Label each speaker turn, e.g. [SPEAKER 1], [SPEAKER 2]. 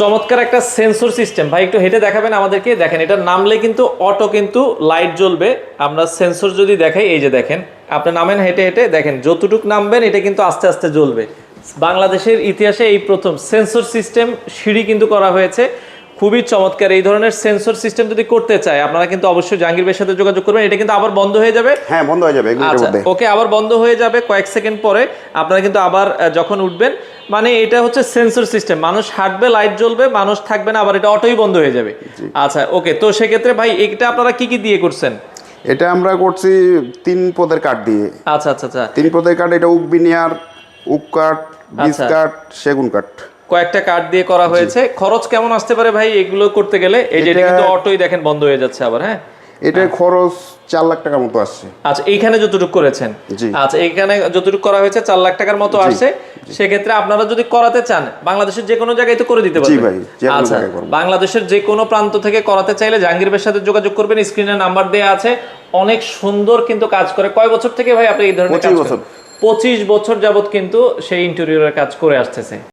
[SPEAKER 1] চমৎকার একটা sensor system ভাই, একটু হেঁটে দেখাবেন আমাদেরকে। দেখেন এটা নামলে কিন্তু অটো কিন্তু লাইট জ্বলবে। আমরা সেন্সর যদি দেখাই, এই যে দেখেন আপনি নামেন হেঁটে হেঁটে, দেখেন যতটুক নামবেন এটা কিন্তু আস্তে আস্তে জ্বলবে। বাংলাদেশের ইতিহাসে এই প্রথম সেন্সর সিস্টেম সিঁড়ি কিন্তু করা হয়েছে। খুবই চমৎকার। এই ধরনের সেন্সর সিস্টেম যদি করতে চায় আপনারা কিন্তু অবশ্যই জাহাঙ্গীর ভাইয়ের সাথে যোগাযোগ করবেন। এটা কিন্তু আবার বন্ধ হয়ে যাবে।
[SPEAKER 2] হ্যাঁ, বন্ধ হয়ে যাবে এক মিনিটের
[SPEAKER 1] আচ্ছা,
[SPEAKER 2] মধ্যে।
[SPEAKER 1] ওকে, আবার বন্ধ হয়ে যাবে কয়েক সেকেন্ড পরে। আপনারা কিন্তু আবার যখন উঠবেন, মানে এটা হচ্ছে সেন্সর সিস্টেম, মানুষ হাঁটবে লাইট জ্বলবে, মানুষ থাকবে না, আবার এটা অটোই বন্ধ হয়ে যাবে। আচ্ছা ওকে, তো সেক্ষেত্রে ভাই এটা আপনারা কি কি দিয়ে করছেন?
[SPEAKER 2] এটা আমরা করছি 3 পদের কাঠ দিয়ে।
[SPEAKER 1] আচ্ছা আচ্ছা আচ্ছা
[SPEAKER 2] 3 পদের কাঠ, এটা উক বিনিয়ার, উক কাঠ, বিচ
[SPEAKER 1] আচ্ছা।
[SPEAKER 2] কাঠ, সেগুন কাঠ।
[SPEAKER 1] কয়েকটা কাঠ দিয়ে করা হয়েছে। খরচ কেমন আসতে পারে ভাই এগুলো করতে গেলে? এই যে এটা
[SPEAKER 2] এটা-
[SPEAKER 1] কিন্তু অটোই দেখেন বন্ধ হয়ে যাচ্ছে আবার। হ্যাঁ,
[SPEAKER 2] এটার খরচ 4 লাখ টাকার মতো আসছে।
[SPEAKER 1] আচ্ছা এইখানে যতটুকু করেছেন,
[SPEAKER 2] জি।
[SPEAKER 1] আচ্ছা এইখানে যতটুকু করা হয়েছে 4 লাখ টাকার মতো আসছে। সেক্ষেত্রে আপনারা যদি করাতে চান বাংলাদেশের যে কোনো জায়গায় তো করে দিতে
[SPEAKER 2] জি
[SPEAKER 1] পারবেন।
[SPEAKER 2] ভাই, যে কোনো
[SPEAKER 1] আচ্ছা,
[SPEAKER 2] জায়গায় করবো।
[SPEAKER 1] বাংলাদেশের যে কোনো প্রান্ত থেকে করাতে চাইলে জাহাঙ্গীর ভাইয়ের সাথে যোগাযোগ করবেন, স্ক্রিনে নাম্বার দেওয়া আছে। অনেক সুন্দর কিন্তু কাজ করে। কয় বছর থেকে ভাই আপনি এই ধরনের
[SPEAKER 2] 25
[SPEAKER 1] কাজ
[SPEAKER 2] বছর।
[SPEAKER 1] করেন? 25 বছর যাবত কিন্তু সেই ইন্টেরিয়রের কাজ করে আসতেছে।